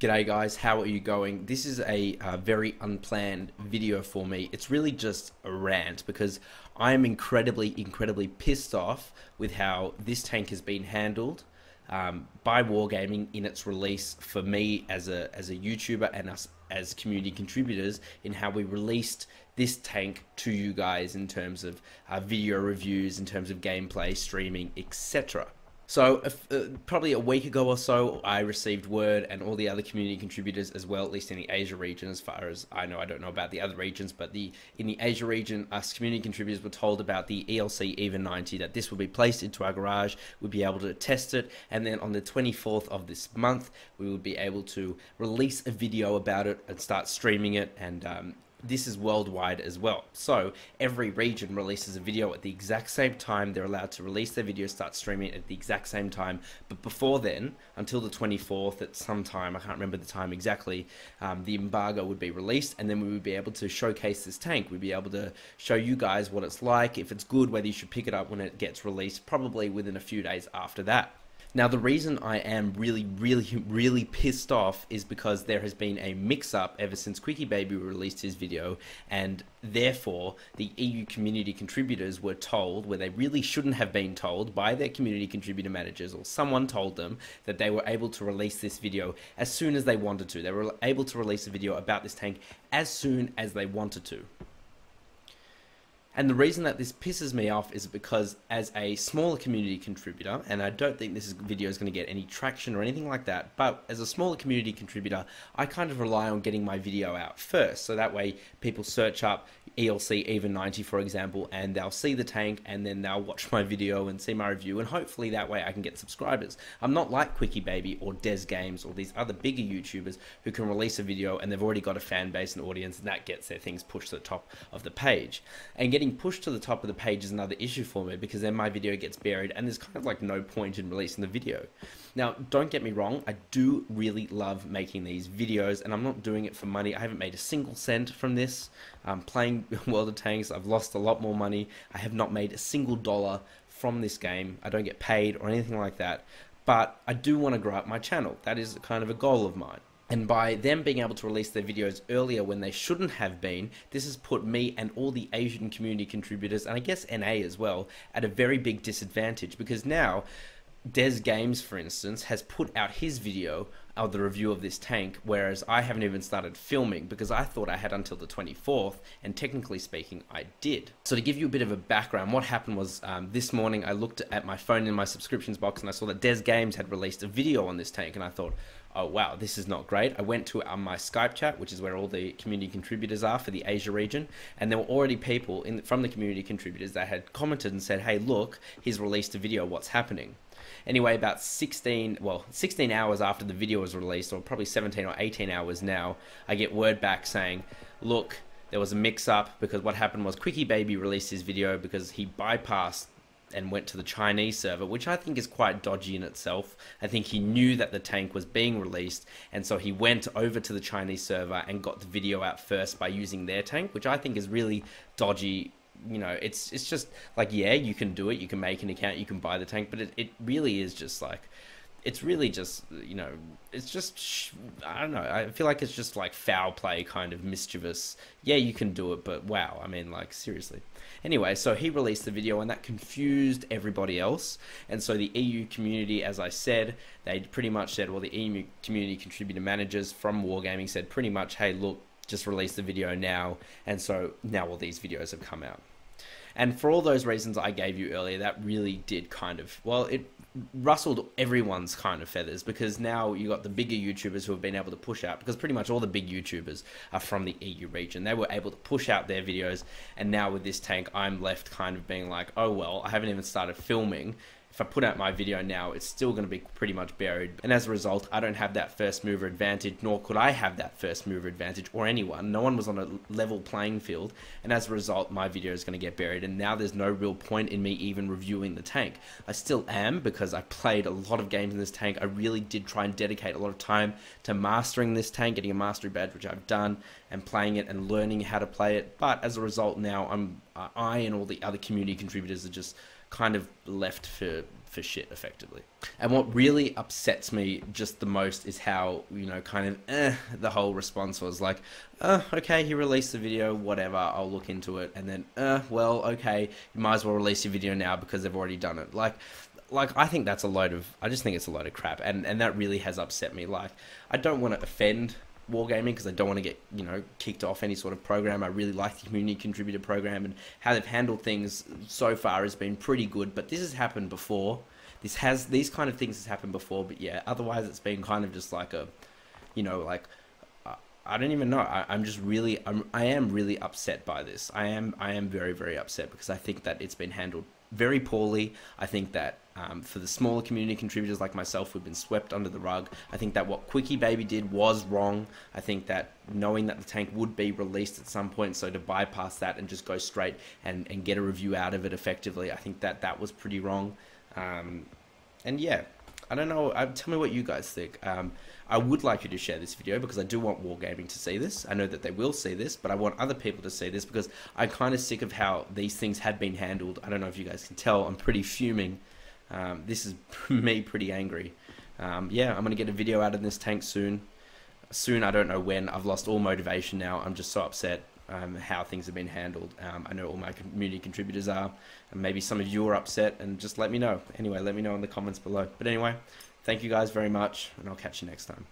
G'day guys, how are you going? This is a very unplanned video for me. It's really just a rant because I am incredibly pissed off with how this tank has been handled by Wargaming in its release for me as a YouTuber and us as community contributors in how we released this tank to you guys in terms of video reviews, in terms of gameplay, streaming, etc. So probably a week ago or so, I received word, and all the other community contributors as well, at least in the Asia region, as far as I know. I don't know about the other regions, but in the Asia region, us community contributors were told about the ELC EVA 90, that this would be placed into our garage, we'd be able to test it, and then on the 24th of this month, we would be able to release a video about it and start streaming it, and this is worldwide as well. So every region releases a video at the exact same time. They're allowed to release their video, start streaming it at the exact same time. But before then, until the 24th at some time, I can't remember the time exactly, the embargo would be released, and then we would be able to showcase this tank. We'd be able to show you guys what it's like, if it's good, whether you should pick it up when it gets released, probably within a few days after that. Now, the reason I am really pissed off is because there has been a mix-up ever since QuickyBaby released his video, and therefore the EU community contributors were told, where they really shouldn't have been told, by their community contributor managers, or someone told them that they were able to release this video as soon as they wanted to. They were able to release a video about this tank as soon as they wanted to. And the reason that this pisses me off is because as a smaller community contributor, and I don't think this video is going to get any traction or anything like that, but as a smaller community contributor, I kind of rely on getting my video out first. So that way people search up ELC EVA 90, for example, and they'll see the tank, and then they'll watch my video and see my review, and hopefully that way I can get subscribers. I'm not like QuickyBaby or Des Games or these other bigger YouTubers who can release a video and they've already got a fan base and audience, and that gets their things pushed to the top of the page. And getting pushed to the top of the page is another issue for me, because then my video gets buried and there's kind of like no point in releasing the video. Now, don't get me wrong, I do really love making these videos, and I'm not doing it for money. I haven't made a single cent from this. Playing World of Tanks, I've lost a lot more money. I have not made a single dollar from this game. I don't get paid or anything like that, but I do want to grow up my channel. That is kind of a goal of mine. And by them being able to release their videos earlier when they shouldn't have been, this has put me and all the Asian community contributors, and I guess NA as well, at a very big disadvantage, because now Des Games, for instance, has put out his video of the review of this tank, whereas I haven't even started filming because I thought I had until the 24th, and technically speaking, I did. So to give you a bit of a background, what happened was this morning I looked at my phone in my subscriptions box and I saw that Des Games had released a video on this tank, and I thought, oh wow, this is not great. I went to my Skype chat, which is where all the community contributors are for the Asia region, and there were already people from the community contributors that had commented and said, hey look, he's released a video, what's happening? Anyway, about 16 hours after the video was released, or probably 17 or 18 hours now, I get word back saying, look, there was a mix-up, because what happened was QuickyBaby released his video because he bypassed and went to the Chinese server, which I think is quite dodgy in itself. I think he knew that the tank was being released, and so he went over to the Chinese server and got the video out first by using their tank, which I think is really dodgy. You know, it's just like, yeah, you can do it, you can make an account, you can buy the tank, but it really is just like, it's really just, you know, it's just, I don't know, I feel like it's just like foul play, kind of mischievous. Yeah, you can do it, but wow, I mean, like, seriously. Anyway, so he released the video, and that confused everybody else, and so the EU community, as I said, they pretty much said, well, the EU community contributor managers from Wargaming said pretty much, hey, look, just release the video now, and so now all these videos have come out. And for all those reasons I gave you earlier, that really did kind of, well, it rustled everyone's kind of feathers, because now you got the bigger YouTubers who have been able to push out, because pretty much all the big YouTubers are from the EU region. They were able to push out their videos, and now with this tank, I'm left kind of being like, oh well, I haven't even started filming. If I put out my video now, it's still going to be pretty much buried. And as a result, I don't have that first mover advantage, nor could I have that first mover advantage, or anyone. No one was on a level playing field. And as a result, my video is going to get buried. And now there's no real point in me even reviewing the tank. I still am, because I played a lot of games in this tank. I really did try and dedicate a lot of time to mastering this tank, getting a mastery badge, which I've done, and playing it and learning how to play it. But as a result, now I and all the other community contributors are just kind of left for shit effectively. And what really upsets me just the most is how, you know, kind of the whole response was like, okay, he released the video, whatever, I'll look into it. And then, well, okay, you might as well release your video now because they've already done it. Like I think that's I just think it's a load of crap. And that really has upset me. Like, I don't want to offend Wargaming because I don't want to get, you know, kicked off any sort of program. I really like the community contributor program, and how they've handled things so far has been pretty good. But this has happened before. These kind of things has happened before. But yeah, otherwise it's been kind of just like a, you know, like I don't even know. I am really upset by this. I am very, very upset because I think that it's been handled very poorly. I think that for the smaller community contributors like myself, we've been swept under the rug. I think that what Quickie Baby did was wrong. I think that knowing that the tank would be released at some point, so to bypass that and just go straight and get a review out of it effectively, I think that that was pretty wrong. And yeah, I don't know. Tell me what you guys think. I would like you to share this video because I do want Wargaming to see this. I know that they will see this, but I want other people to see this because I'm kind of sick of how these things had been handled. I don't know if you guys can tell. I'm pretty fuming. This is me pretty angry. Yeah, I'm going to get a video out of this tank soon. I don't know when. I've lost all motivation now. I'm just so upset how things have been handled. I know all my community contributors are, and maybe some of you are upset, and just let me know. Anyway, let me know in the comments below. But anyway, thank you guys very much, and I'll catch you next time.